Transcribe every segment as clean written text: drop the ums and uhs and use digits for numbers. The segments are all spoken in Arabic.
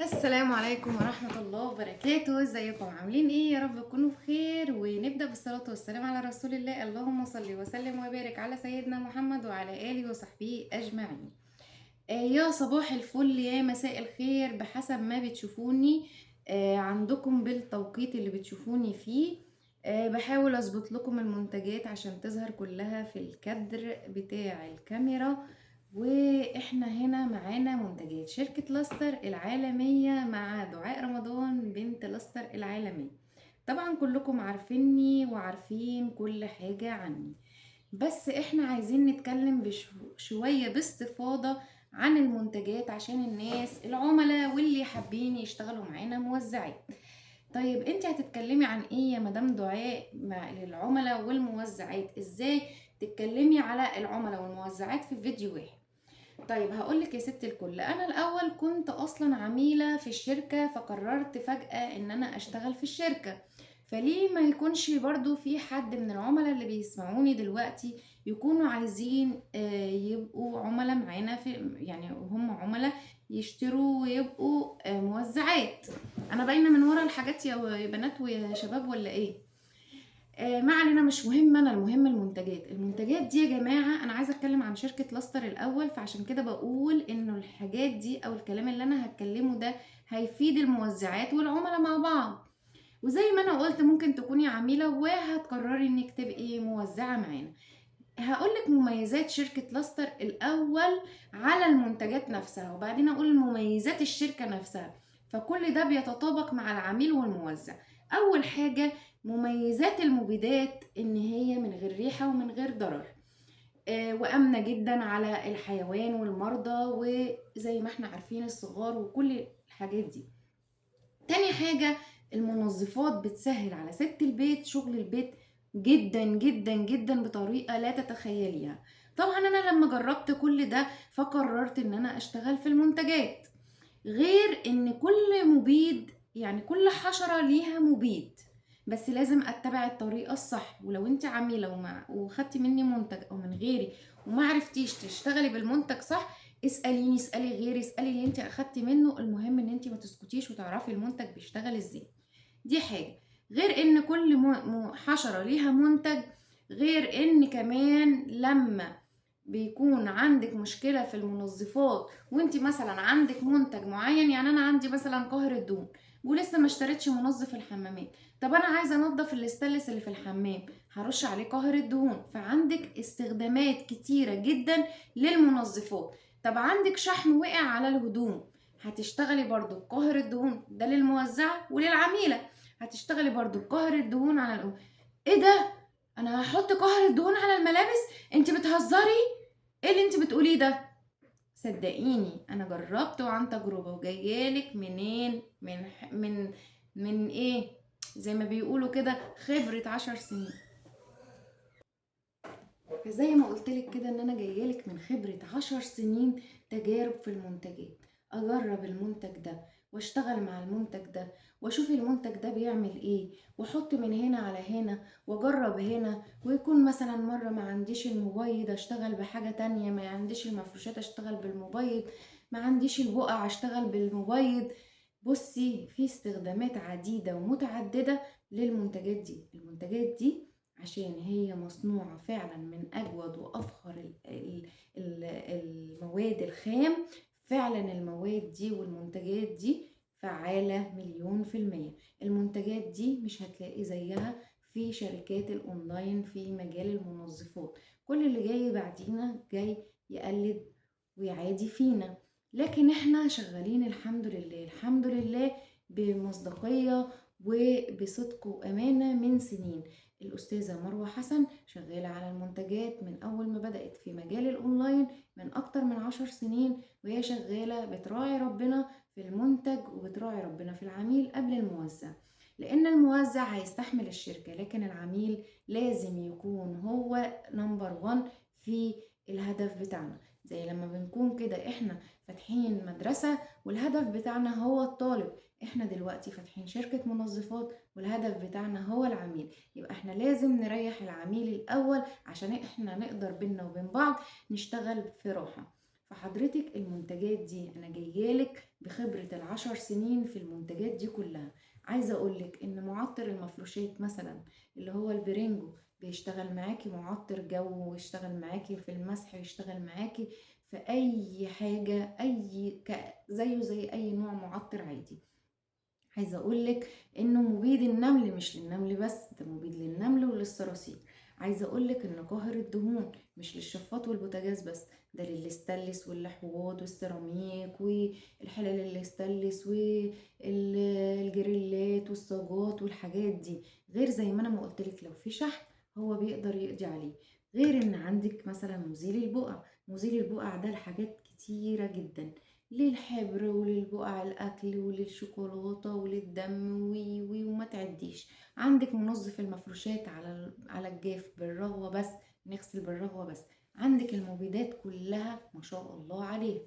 السلام عليكم ورحمة الله وبركاته. ازيكم عاملين ايه؟ يا رب تكونوا بخير. ونبدأ بالصلاة والسلام على رسول الله. اللهم صل وسلم وبارك على سيدنا محمد وعلى آله وصحبه أجمعين. يا صباح الفل يا مساء الخير بحسب ما بتشوفوني عندكم بالتوقيت اللي بتشوفوني فيه. بحاول اظبط لكم المنتجات عشان تظهر كلها في الكادر بتاع الكاميرا. واحنا هنا معانا منتجات شركة لاستر العالمية مع دعاء رمضان بنت لاستر العالمية. طبعا كلكم عارفيني وعارفين كل حاجة عني، بس احنا عايزين نتكلم شوية باستفاضة عن المنتجات عشان الناس العملاء واللي حابين يشتغلوا معانا موزعين. طيب انت هتتكلمي عن ايه يا مدام دعاء للعملاء والموزعات؟ ازاي تتكلمي على العملاء والموزعات في فيديو واحد؟ طيب هقولك يا ست الكل، انا الاول كنت اصلا عميلة في الشركة، فقررت فجأة ان انا اشتغل في الشركة. فليه ما يكونش برضو في حد من العملاء اللي بيسمعوني دلوقتي يكونوا عايزين يبقوا عملاء معانا، في يعني هم عملاء يشتروا ويبقوا موزعات. انا باينة من ورا الحاجات يا بنات ويا شباب ولا ايه؟ ما علينا، مش مهم. انا المهم المنتجات دي يا جماعه. انا عايزه اتكلم عن شركه لاستر الاول، فعشان كده بقول انه الحاجات دي او الكلام اللي انا هتكلمه ده هيفيد الموزعات والعملاء مع بعض. وزي ما انا قلت ممكن تكوني عميله وهتقرري انك تبقي موزعه معانا. هقولك مميزات شركه لاستر الاول على المنتجات نفسها، وبعدين اقول مميزات الشركه نفسها، فكل ده بيتطابق مع العميل والموزع. اول حاجه مميزات المبيدات، ان هي من غير ريحة ومن غير ضرر، وآمنة جدا على الحيوان والمرضى وزي ما احنا عارفين الصغار وكل الحاجات دي. تاني حاجة المنظفات بتسهل على ست البيت شغل البيت جدا جدا جدا بطريقة لا تتخيليها. طبعا انا لما جربت كل ده فقررت ان انا اشتغل في المنتجات. غير ان كل مبيد، يعني كل حشرة ليها مبيد، بس لازم اتبع الطريقة الصح. ولو انت عميلة وخدتي مني منتج او من غيري وما عرفتيش تشتغلي بالمنتج صح، اسأليني، اسألي غيري، اسألي اللي انت اخدتي منه. المهم ان انت ما تسكتيش وتعرفي المنتج بيشتغل ازاي. دي حاجة. غير ان كل حشرة ليها منتج. غير ان كمان لما بيكون عندك مشكلة في المنظفات وانت مثلا عندك منتج معين، يعني انا عندي مثلا قهر الدهون ولسه ما اشتريتش منظف الحمامات. طب انا عايزه انضف الاستانلس اللي في الحمام، هرش عليه قهر الدهون. فعندك استخدامات كتيره جدا للمنظفات. طب عندك شحم وقع على الهدوم، هتشتغلي برضو بقهر الدهون ده للموزعه وللعميله. هتشتغلي برضو بقهر الدهون على الأم. ايه ده؟ انا هحط قهر الدهون على الملابس؟ انت بتهزري؟ ايه اللي انت بتقوليه ده؟ صدقيني انا جربت وعن تجربة وجايالك منين، من ايه، زي ما بيقولوا كده خبرة 10 سنين. فزي ما قلتلك كده ان انا جايالك من خبرة 10 سنين تجارب في المنتجات. اجرب المنتج ده واشتغل مع المنتج ده واشوف المنتج ده بيعمل ايه، واحط من هنا على هنا واجرب هنا. ويكون مثلا مرة ما عنديش المبيض اشتغل بحاجة تانية، ما عنديش المفروشات اشتغل بالمبيض، ما عنديش البقع اشتغل بالمبيض. بصي، في استخدامات عديدة ومتعددة للمنتجات دي. المنتجات دي عشان هي مصنوعة فعلا من أجود وأفخر المواد الخام. فعلا المواد دي والمنتجات دي فعالة 1000000%. المنتجات دي مش هتلاقي زيها في شركات الأونلاين في مجال المنظفات. كل اللي جاي بعدينا جاي يقلد ويعادي فينا، لكن احنا شغالين الحمد لله الحمد لله بمصداقية وبصدق وأمانة من سنين. الأستاذة مروة حسن شغالة على المنتجات من أول ما بدأت في مجال الأونلاين من أكتر من 10 سنين، وهي شغالة بتراعي ربنا في المنتج وبتراعي ربنا في العميل قبل الموزع. لأن الموزع هيستحمل الشركة، لكن العميل لازم يكون هو نمبر 1 في الهدف بتاعنا. زي لما بنكون كده احنا فاتحين مدرسة والهدف بتاعنا هو الطالب، احنا دلوقتي فاتحين شركة منظفات والهدف بتاعنا هو العميل. يبقى احنا لازم نريح العميل الاول عشان احنا نقدر بينا وبين بعض نشتغل في راحة. فحضرتك المنتجات دي انا جايالك بخبرة ال10 سنين في المنتجات دي كلها. عايزة اقولك ان معطر المفروشات مثلا اللي هو البرينجو بيشتغل معاكي معطر جو، ويشتغل معاكي في المسح، ويشتغل معاكي في اي حاجة، زيه زي اي نوع معطر عادي. عايزة اقولك انه مبيد النمل، مش للنمل بس، ده مبيد للنمل وللصراصير. عايزة اقولك ان قاهر الدهون مش للشفاط والبوتاجاز بس، ده للستانلس والحوض والسيراميك والحلال الاستانلس والجريلات والصاجات والحاجات دي. غير زي ما انا ما قلتلك لو في شحن هو بيقدر يقضي عليه. غير ان عندك مثلا مزيل البقع. مزيل البقع ده لحاجات كتيرة جدا، للحبر وللبقع الاكل وللشوكولاته وللدم وما تعديش. عندك منظف المفروشات على الجاف بالرغوه بس، نغسل بالرغوه بس. عندك المبيدات كلها ما شاء الله عليها،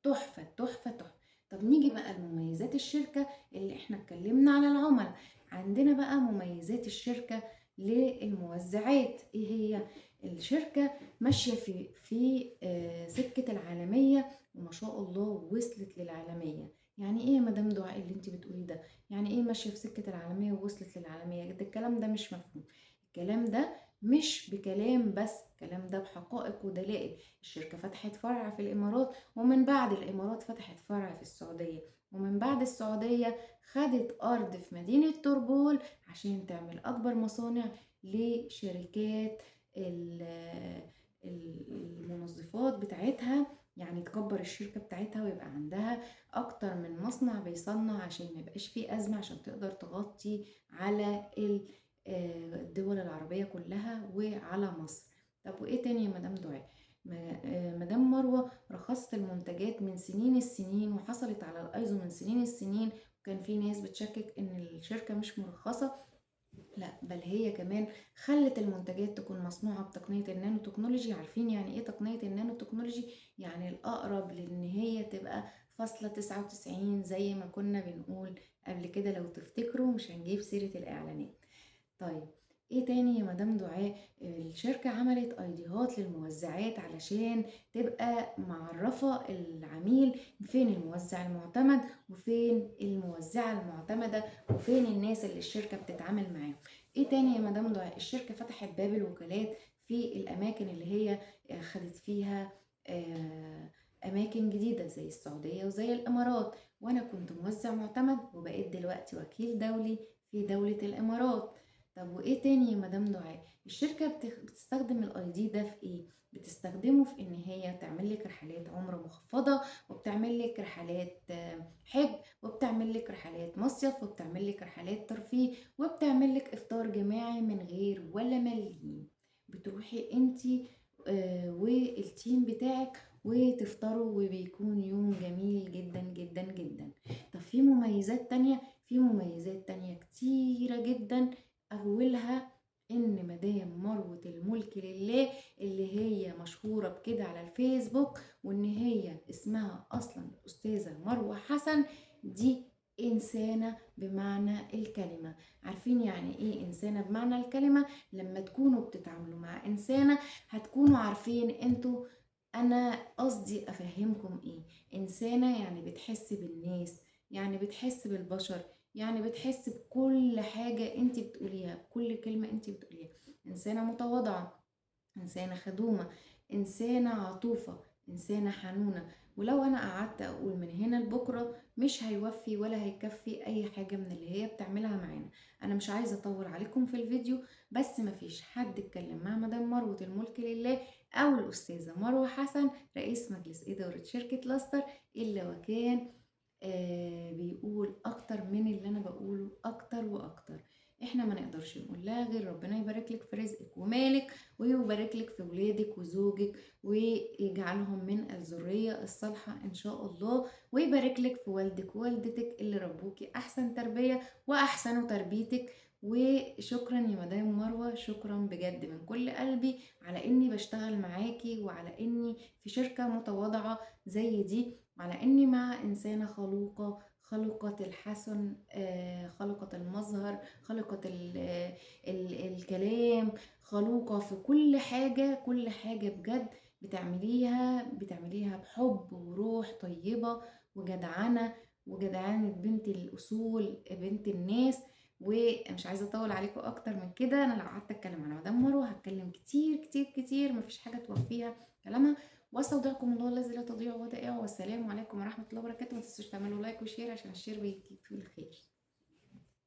تحفه تحفه تحفه. طب نيجي بقى لمميزات الشركه اللي احنا اتكلمنا على العملاء. عندنا بقى مميزات الشركه للموزعات. ايه هي؟ الشركه ماشيه في سكه العالميه، وما شاء الله وصلت للعالمية. يعني ايه يا مدام دعاء اللي انت بتقوليه ده؟ يعني ايه ماشية في سكة العالمية ووصلت للعالمية؟ ده الكلام ده مش مفهوم. الكلام ده مش بكلام بس، الكلام ده بحقائق ودلائل. الشركة فتحت فرع في الإمارات، ومن بعد الإمارات فتحت فرع في السعودية، ومن بعد السعودية خدت أرض في مدينة طربول عشان تعمل أكبر مصانع لشركات المنظفات بتاعتها. يعني تكبر الشركة بتاعتها ويبقى عندها أكتر من مصنع بيصنع، عشان ما يبقاش فيه أزمة، عشان تقدر تغطي على الدول العربية كلها وعلى مصر. طب وإيه تاني يا مدام دعاء؟ مدام مروة رخصت المنتجات من سنين السنين، وحصلت على الأيزو من سنين السنين، وكان في ناس بتشكك إن الشركة مش مرخصة. لا، بل هي كمان خلت المنتجات تكون مصنوعة بتقنية النانو تكنولوجي. عارفين يعني ايه تقنية النانو تكنولوجي؟ يعني الأقرب لأن هي تبقى فاصلة 99 زي ما كنا بنقول قبل كده، لو تفتكروا مش هنجيب سيرة الإعلانات. طيب ايه تاني يا مدام دعاء؟ الشركة عملت ايديهات للموزعات علشان تبقى معرفة العميل فين الموزع المعتمد وفين الموزعة المعتمدة وفين الناس اللي الشركة بتتعامل معاهم. ايه تاني يا مدام دعاء؟ الشركة فتحت باب الوكالات في الاماكن اللي هي خدت فيها اماكن جديدة زي السعودية وزي الامارات. وانا كنت موزع معتمد وبقيت دلوقتي وكيل دولي في دولة الامارات. طب وايه تاني يا مدام دعاء؟ الشركة بتستخدم الاي دي ده في ايه؟ بتستخدمه في ان هي تعمل لك رحلات عمرة مخفضة، وبتعمل لك رحلات حج، وبتعمل لك رحلات مصيف، وبتعمل لك رحلات ترفيه، وبتعمل لك افطار جماعي من غير ولا مليم. بتروحي انتي والتيم بتاعك وتفطروا، وبيكون يوم جميل جدا جدا جدا. طب في مميزات تانية؟ في مميزات تانية كتيرة جدا. أولها إن مدام مروة الملك لله اللي هي مشهورة بكده على الفيسبوك، وإن هي اسمها أصلا الأستاذة مروة حسن، دي إنسانة بمعنى الكلمة. عارفين يعني إيه إنسانة بمعنى الكلمة؟ لما تكونوا بتتعاملوا مع إنسانة هتكونوا عارفين انتوا أنا قصدي أفهمكم إيه. إنسانة يعني بتحس بالناس، يعني بتحس بالبشر، يعني بتحس بكل حاجة انت بتقوليها، بكل كلمة انت بتقوليها. إنسانة متواضعة، إنسانة خدومة، إنسانة عطوفة، إنسانة حنونة. ولو أنا قعدت أقول من هنا لبكرة مش هيوفي ولا هيكفي أي حاجة من اللي هي بتعملها معانا. أنا مش عايزة أطول عليكم في الفيديو، بس مفيش حد اتكلم مع مدام مروة الملك لله أو الأستاذة مروة حسن رئيس مجلس إدارة شركة لاستر إلا وكان بيقول اكتر من اللي انا بقوله، اكتر واكتر. احنا ما نقدرش نقول لها غير ربنا يبارك لك في رزقك ومالك، ويبارك لك في ولادك وزوجك، ويجعلهم من الذرية الصالحة ان شاء الله، ويبارك لك في والدك ووالدتك اللي ربوكي احسن تربية واحسنوا تربيتك. وشكرا يا مدام مروة، شكرا بجد من كل قلبي على اني بشتغل معاكي، وعلى اني في شركة متواضعة زي دي، على اني مع انسانة خلوقة، خلقت الحسن، خلقت المظهر، خلقت الكلام، خلوقة في كل حاجة، كل حاجة بجد بتعمليها بحب وروح طيبة وجدعنة، وجدعانة بنت الأصول، بنت الناس. ومش عايزة أطول عليكم أكتر من كده، أنا لو قعدت أتكلم على مدام مروة هتكلم كتير كتير كتير، مفيش حاجة توفيها كلامها. واستودعكم الله الذي لا تضيع ودائعه، والسلام عليكم ورحمة الله وبركاته. ما تنسوش تعملوا لايك وشير عشان الشير بيجيب في الخير.